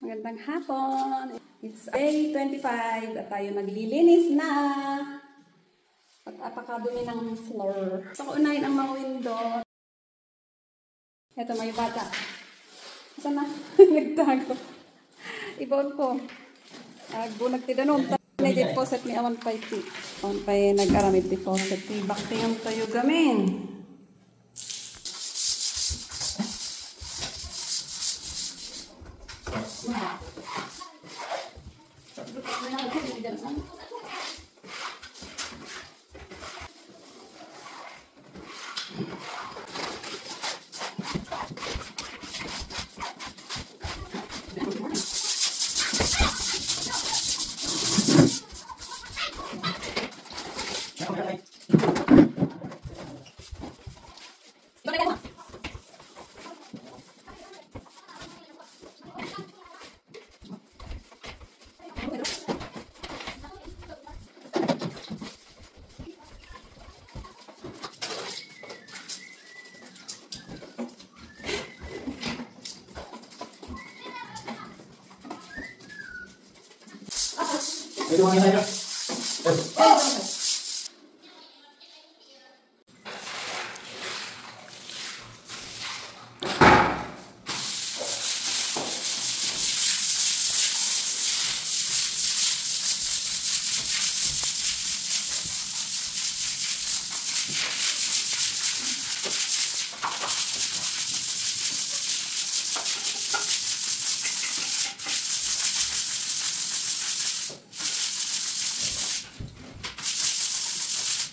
Magandang hapon. It's day 25 at tayo naglilinis na. Pag-apakadumi ng floor. So, unahin ang mga window. Ito, may bata. Saan na? Nagtago. Ibaon ko. Bunag tidanon. May deposit ni awan pa iti. Awan pa nag-aramid deposit. Bakti yung tayo gamin. Ito mga tayo.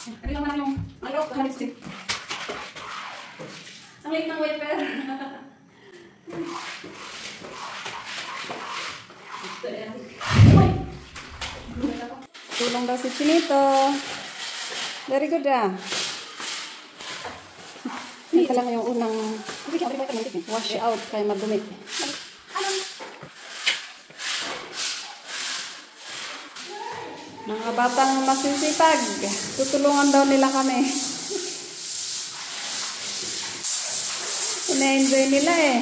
Ano naman yung malok na lipstick? Ang liit ng wiper. Tulong daw si Chinito. Very good ah. Ito lang yung unang wash out kaya madumi. Mga batang masisipag, tutulungan daw nila kami. Ina-enjoy nila eh.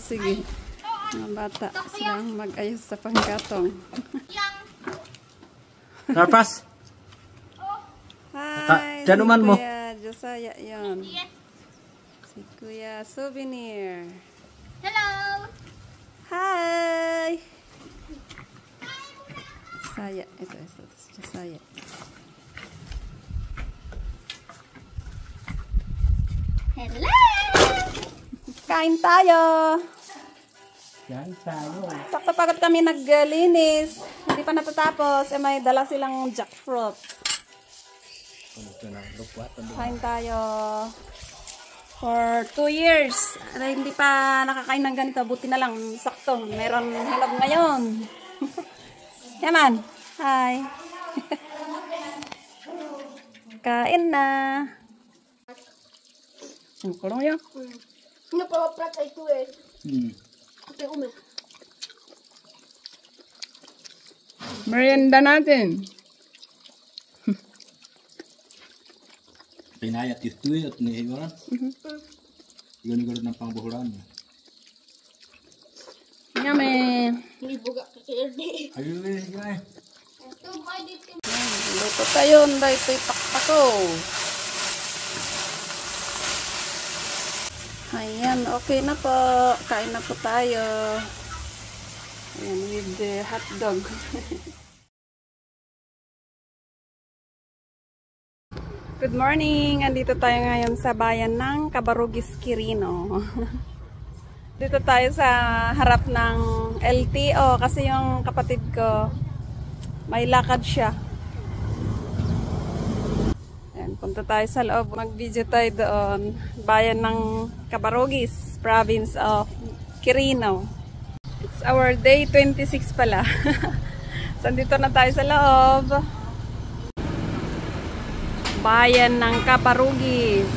Sige, mga bata silang mag-ayos sa panggatong. Narpas? Hi, si Kuya Josiah yun. Si Kuya Souvenir. Hello! Hi! Josiah, ito, Josiah. Hello! Kain tayo! Yan tayo. Sakto pagod kami naglinis. Hindi pa natatapos. May dala silang jackfruit. Kain tayo. For 2 years. Hindi pa nakakain ng ganito. Buti na lang. Sakto. Meron hinog ngayon. Yaman. Hi. Kain na. Kulong yun. Napaprat ay ito eh. Okay, umi. Merienda natin. Pinayat itu at nihiwaran. Iyon ng pangbuhuran. Yummy. Hindi buga kasi hindi. Ayun guys. Ito ba dito? Luto tayo. Ito'y takpako. Ayan, okay na po. Kain na po tayo. Ayan, with the hot dog. Good morning! Andito tayo ngayon sa bayan ng Cabarugis, Quirino. Dito tayo sa harap ng LTO kasi yung kapatid ko may lakad siya. Ayan, Punta tayo sa loob. Mag-video tayo doon. Bayan ng Cabarogis, province of Quirino. It's our day 26 pala. So, dito na tayo sa loob. Bayan ng Cabarogis.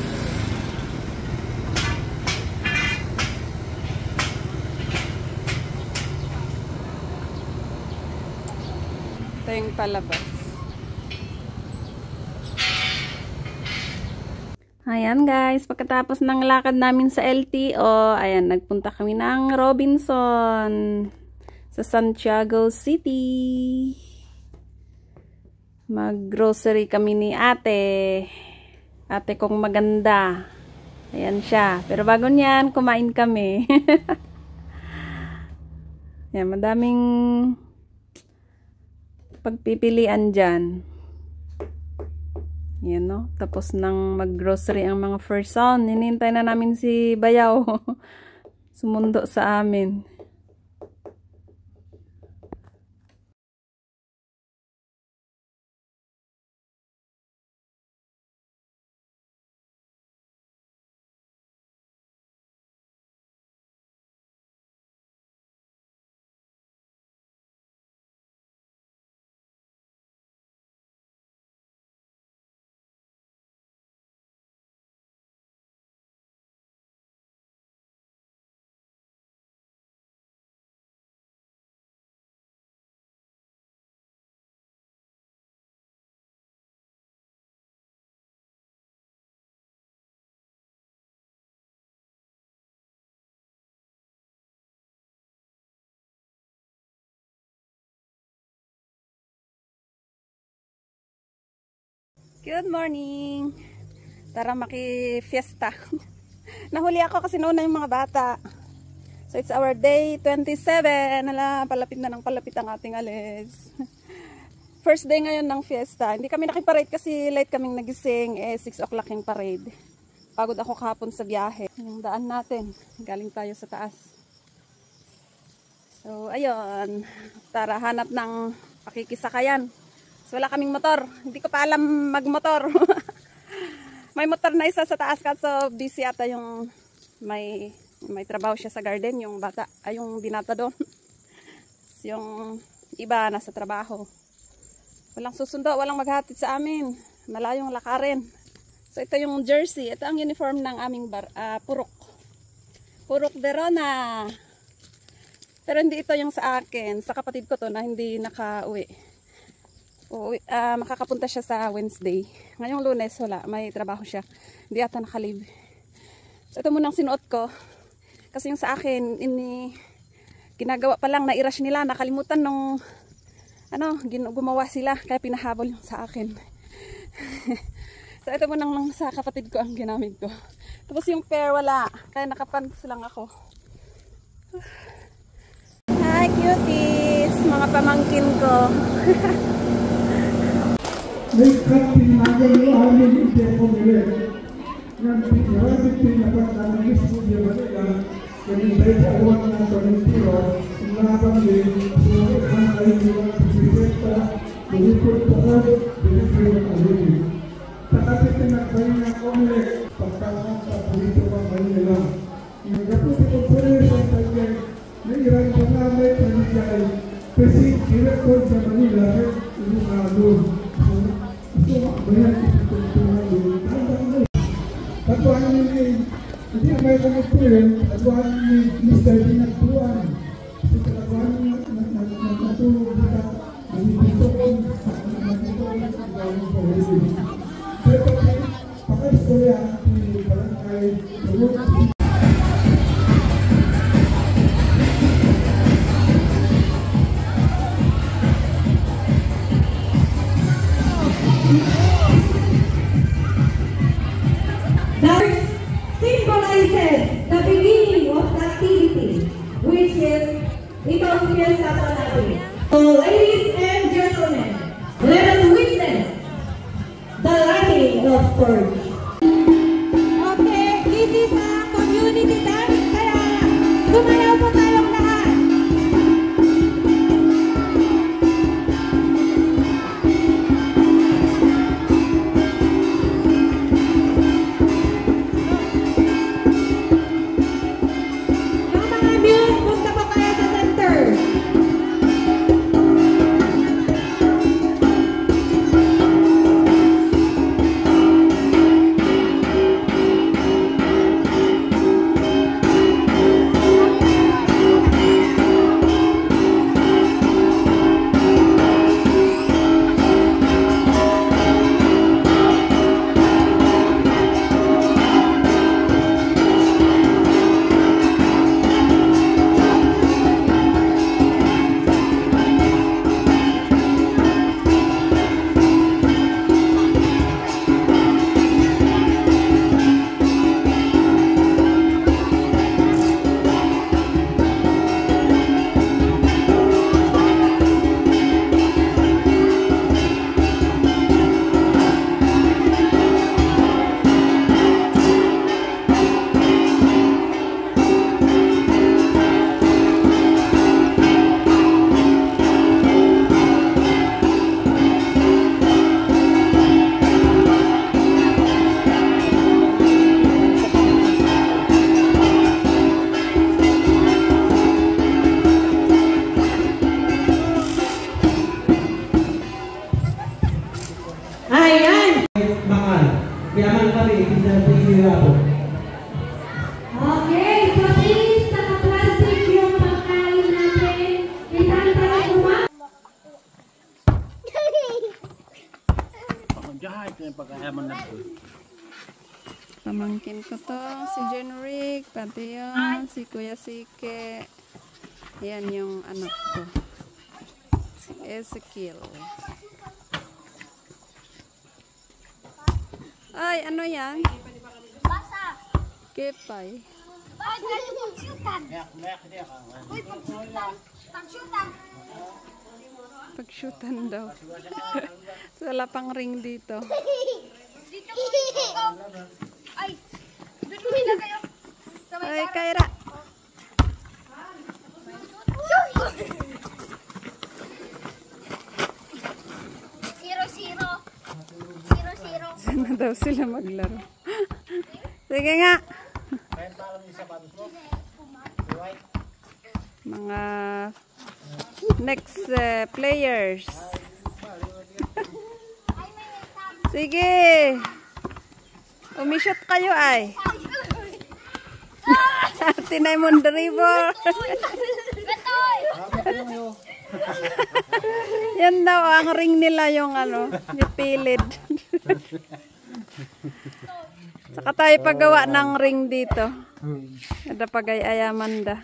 Ito yung palabas. Ayan guys, pagkatapos ng lakad namin sa LTO, ayan, nagpunta kami ng Robinson sa Santiago City. Mag-grocery kami ni ate. Ate kong maganda. Ayan siya. Pero bago niyan, kumain kami. Ayan, madaming pagpipilian dyan. Yan no. Tapos nang mag-grocery ang mga first son, hinintay na namin si Bayaw. Sumundo sa amin. Good morning! Tara maki-fiesta. Nahuli ako kasi nauna yung mga bata. So it's our day 27. Hala, palapit na ng palapit ang ating alis. First day ngayon ng fiesta. Hindi kami nakiparade kasi late kaming nagising. 6 o'clock yung parade. Pagod ako kahapon sa biyahe. Yung daan natin. Galing tayo sa taas. So ayun. Tara hanap ng pakikisakayan. So, wala kaming motor. Hindi ko pa alam magmotor. May motor na isa sa taas kaso busy ata yung may trabaho siya sa garden, yung bata, ay yung binata doon. Yung iba nasa trabaho. Walang susundo, walang maghatid sa amin. Malayong lakarin. So, ito yung jersey. Ito ang uniform ng aming Purok. Purok Verona. Pero hindi ito yung sa akin. Sa kapatid ko to na hindi nakauwi. Makakapunta siya sa Wednesday. Ngayong Lunes wala, may trabaho siya. Hindi ata nakalib. So ito munang sinuot ko. Kasi yung sa akin, ginagawa pa lang, na-rush nila, nakalimutan nung gumawa sila, kaya pinahabol yung sa akin. So ito munang lang sa kapatid ko ang ginamit ko. Tapos yung pair wala, kaya nakapants lang ako. Hi cuties, mga pamangkin ko. May kapinagay amin ito po nila. Nang pinarapit pinapat ang mismo niya Manila, kanintay sa awan ng Valentino, inabang din, sulit ang kayo nila pagkiseta, bulipot po ko, bulipot ang alili. Takapit na nagbayin ng komile, pagkakang sa pulito ang Manila. Nagaputi ko po rin sa kanya, na irang pangamay paligay, kasi direktor sa Manila, ilumalo. Patuan ini, jadi apa yang kamu pilih? Patuan ini mesti dinatuan. Patuan ini natu kita menentukan dalam polisi. Tetapi pakai sekolah di barangkai perlu. That symbolizes the beginning of the activity, which is itong fiesta po natin. So, ladies and gentlemen, let us witness the lighting of torch. Okay, this is a community dance, kaya sumayaw po tayong lahat. kami, hindi natin. Okay, so please, naka-plastic yung pagkain natin. Ilan tayo kumakain? Jahat yung pagkayaman na po. Pamangkin ko to, si Jenrick, pati yun, si Kuya Sike. Yan yung anak ko. Si Ezekiel. Ay, ano yan? Basa. Kepay. Ay, dali pagsyutan. Uy, pagsyutan. Pagsyutan. Pag-shootan daw. So, wala pang ring dito. Dito ko dito. Ay, duduhin na kayo. Ay, Kyra. Zero. Saan na daw sila maglaro? Sige nga. Mga next players. Sige. Umishot kayo ay. Tinay mo dribble. Yan daw ang ring nila yung ano, yung pilid. Saka tayo paggawa ng ring dito. Ada pagay-ayaman da.